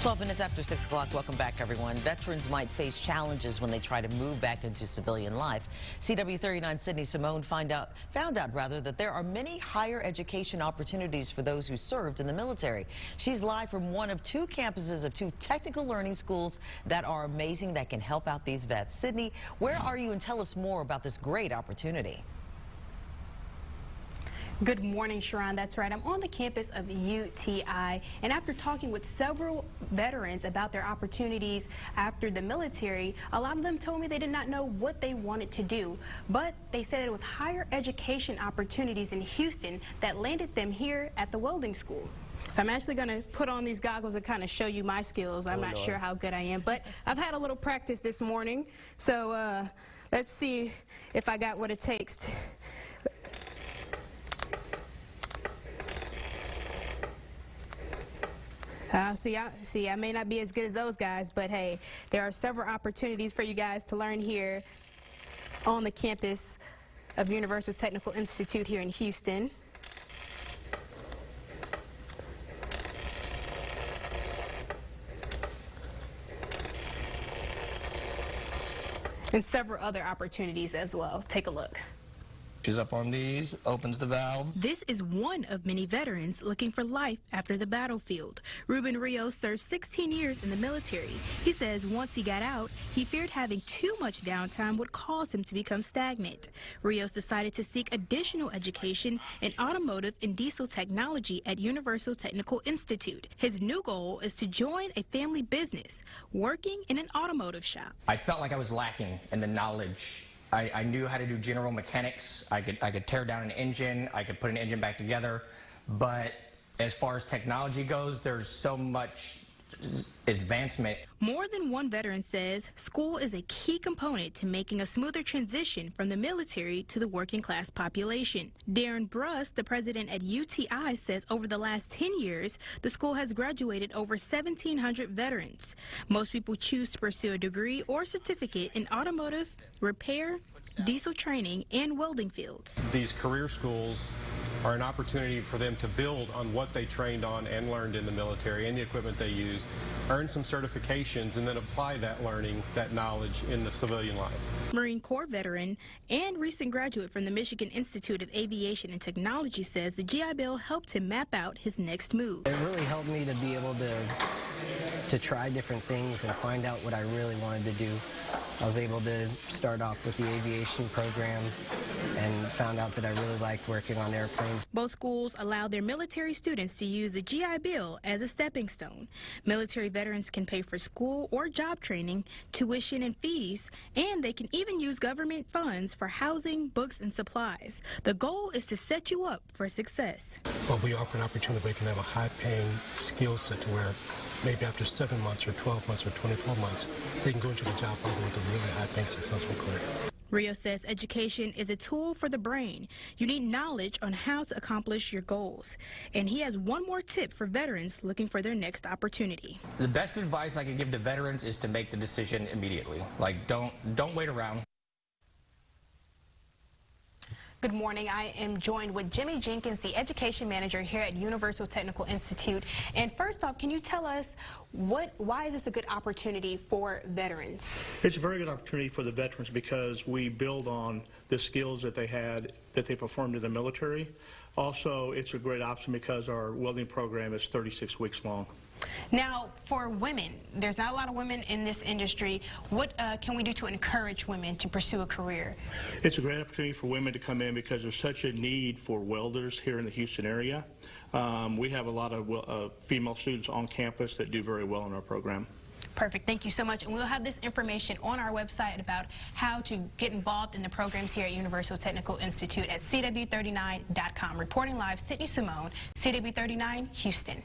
12 minutes after 6 o'clock. Welcome back, everyone. Veterans might face challenges when they try to move back into civilian life. CW39 Sydney Simone found out that there are many higher education opportunities for those who served in the military. She's live from one of two campuses of two technical learning schools that are amazing, that can help out these vets. Sydney, where are you, and tell us more about this great opportunity. Good morning, Sharon. That's right. I'm on the campus of UTI, and after talking with several veterans about their opportunities after the military, a lot of them told me they did not know what they wanted to do, but they said it was higher education opportunities in Houston that landed them here at the welding school. So I'm actually going to put on these goggles and kind of show you my skills. I'm not sure how good I am, but I've had a little practice this morning, so let's see if I got what it takes. I may not be as good as those guys, but hey, there are several opportunities for you guys to learn here on the campus of Universal Technical Institute here in Houston. And several other opportunities as well. Take a look. She's up on these, opens the valves. This is one of many veterans looking for life after the battlefield. Ruben Rios served 16 years in the military. He says once he got out, he feared having too much downtime would cause him to become stagnant. Rios decided to seek additional education in automotive and diesel technology at Universal Technical Institute. His new goal is to join a family business, working in an automotive shop. I felt like I was lacking in the knowledge. I knew how to do general mechanics. I could tear down an engine. I could put an engine back together. But as far as technology goes, there's so much advancement. More than one veteran says school is a key component to making a smoother transition from the military to the working class population. Darren Bruss, the president at UTI, says over the last 10 years, the school has graduated over 1,700 veterans. Most people choose to pursue a degree or certificate in automotive, repair, diesel training, and welding fields. These career schools are an opportunity for them to build on what they trained on and learned in the military and the equipment they used, earn some certifications, and then apply that learning, that knowledge in the civilian life. Marine Corps veteran and recent graduate from the Michigan Institute of Aviation and Technology says the GI Bill helped him map out his next move. It really helped me to be able to try different things and find out what I really wanted to do. I was able to start off with the aviation program and found out that I really liked working on airplanes. Both schools allow their military students to use the GI Bill as a stepping stone. Military veterans can pay for school or job training, tuition and fees, and they can even use government funds for housing, books, and supplies. The goal is to set you up for success. But we offer an opportunity where you can have a high-paying skill set to where maybe after 7 months or 12 months or 24 months, they can go into the job market with a really high-paying, successful career. Rio says education is a tool for the brain. You need knowledge on how to accomplish your goals. And he has one more tip for veterans looking for their next opportunity. The best advice I can give to veterans is to make the decision immediately. Like, don't wait around. Good morning. I am joined with Jimmy Jenkins, the education manager here at Universal Technical Institute. And first off, can you tell us why is this a good opportunity for veterans? It's a very good opportunity for the veterans because we build on the skills that they performed in the military. Also, it's a great option because our welding program is 36 weeks long. Now, for women, there's not a lot of women in this industry. What can we do to encourage women to pursue a career? It's a great opportunity for women to come in because there's such a need for welders here in the Houston area. We have a lot of female students on campus that do very well in our program. Perfect. Thank you so much. And we'll have this information on our website about how to get involved in the programs here at Universal Technical Institute at CW39.com. Reporting live, Sydney Simone, CW39, Houston.